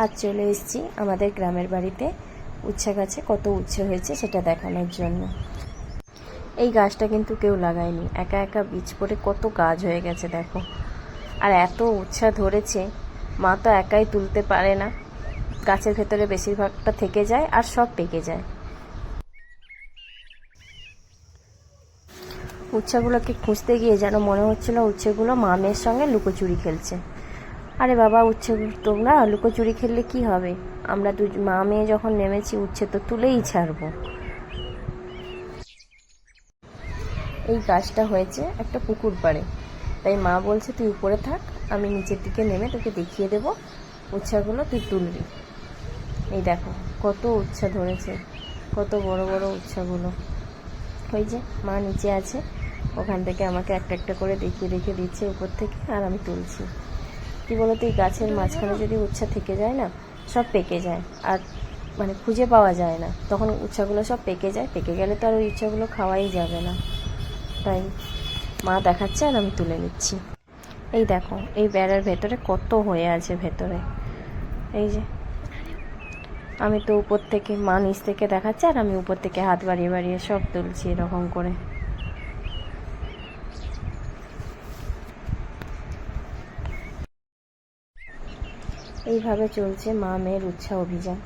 আজ চলে এসেছি আমাদের গ্রামের বাড়িতে উচ্ছে গাছে কত উচ্ছে হয়েছে সেটা দেখানোর জন্য। এই গাছটা কিন্তু কেউ লাগায়নি, একা একা বীজ পড়ে কত গাছ হয়ে গেছে দেখো। আর এত উচ্ছে ধরেছে, মা তো একাই তুলতে পারে না, গাছের ভেতরে বেশিরভাগটা থেকে যায় আর সব পেকে যায়। উচ্ছেগুলোকে খুঁজতে গিয়ে যেন মনে হচ্ছিল উচ্ছেগুলো মা মেয়ের সঙ্গে লুকোচুরি খেলছে। আরে বাবা, উচ্ছে তোমরা লুকোচুরি খেললে কি হবে, আমরা মা মেয়ে যখন নেমেছি উচ্ছে তো তুলেই ছাড়বো। এই গাছটা হয়েছে একটা পুকুর পাড়ে, তাই মা বলছে তুই উপরে থাক, আমি নিচের দিকে নেমে তোকে দেখিয়ে দেবো উচ্ছেগুলো তুই তুলবি। এই দেখো কত উচ্ছে ধরেছে, কত বড় বড় উচ্ছেগুলো। ওই যে মা নিচে আছে, ওখান থেকে আমাকে একটা একটা করে দেখিয়ে দেখিয়ে দিচ্ছে উপর থেকে, আর আমি তুলছি। কী বলতো, এই গাছের মাঝখানে যদি উচ্ছে থেকে যায় না, সব পেকে যায়, আর মানে খুঁজে পাওয়া যায় না, তখন উচ্ছেগুলো সব পেকে যায়। পেকে গেলে তো আর ওই উচ্ছেগুলো খাওয়াই যাবে না, তাই মা দেখাচ্ছে আর আমি তুলে নিচ্ছি। এই দেখো এই বেড়ার ভেতরে কত হয়ে আছে ভেতরে। এই যে আমি তো উপর থেকে, মা নিচ থেকে দেখাচ্ছে আর আমি উপর থেকে হাত বাড়িয়ে বাড়িয়ে সব তুলছি এরকম করে। এইভাবে চলছে মা মেয়ের উচ্ছা অভিযান।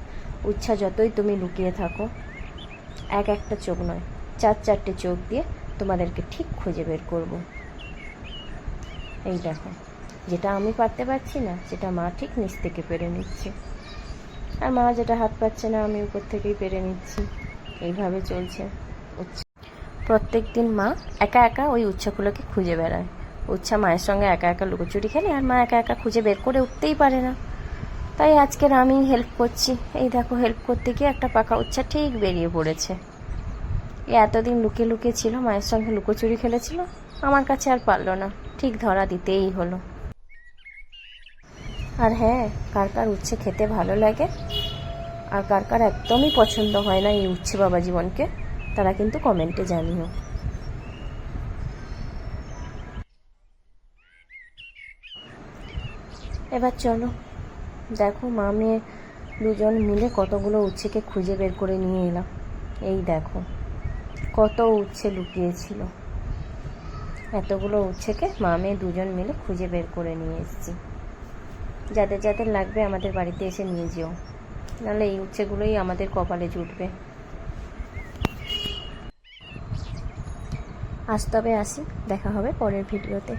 উচ্ছা যতই তুমি লুকিয়ে থাকো, এক একটা চোখ নয়, চার চারটে চোখ দিয়ে তোমাদেরকে ঠিক খুঁজে বের করব। এই দেখো, যেটা আমি পারতে পারছি না সেটা মা ঠিক নিচ থেকে পেরে নিচ্ছে, আর মা যেটা হাত পাচ্ছে না আমি উপর থেকেই পেরে নিচ্ছি। এইভাবে চলছে উচ্ছা। প্রত্যেক দিন মা একা একা ওই উচ্ছাগুলোকে খুঁজে বেড়ায়। উচ্ছা মায়ের সঙ্গে একা একা লুকোচুরি খেলে, আর মা একা একা খুঁজে বের করে উঠতেই পারে না, তাই আজকের আমি হেল্প করছি। এই দেখো, হেল্প করতে গিয়ে একটা পাকা উচ্ছা ঠিক বেরিয়ে পড়েছে। এতদিন লুকিয়ে লুকিয়ে ছিল, মায়ের সঙ্গে লুকোচুরি খেলেছিল, আমার কাছে আর পারলো না, ঠিক ধরা দিতেই হলো। আর হ্যাঁ, কার কার উচ্ছে খেতে ভালো লাগে আর কার কার একদমই পছন্দ হয় না এই উচ্ছে বাবা জীবনকে, তারা কিন্তু কমেন্টে জানিও। এবার চলো দেখো, মা মেয়ে দুজন মিলে কতগুলো উচ্ছেকে খুঁজে বের করে নিয়ে এলাম। এই দেখো কত উচ্ছে লুকিয়েছিল, এতগুলো উচ্ছেকে মা মেয়ে দুজন মিলে খুঁজে বের করে নিয়ে এসেছি। যাদের যাদের লাগবে আমাদের বাড়িতে এসে নিয়ে যেও, নাহলে এই উচ্ছেগুলোই আমাদের কপালে জুটবে। আজ তবে আসি, দেখা হবে পরের ভিডিওতে।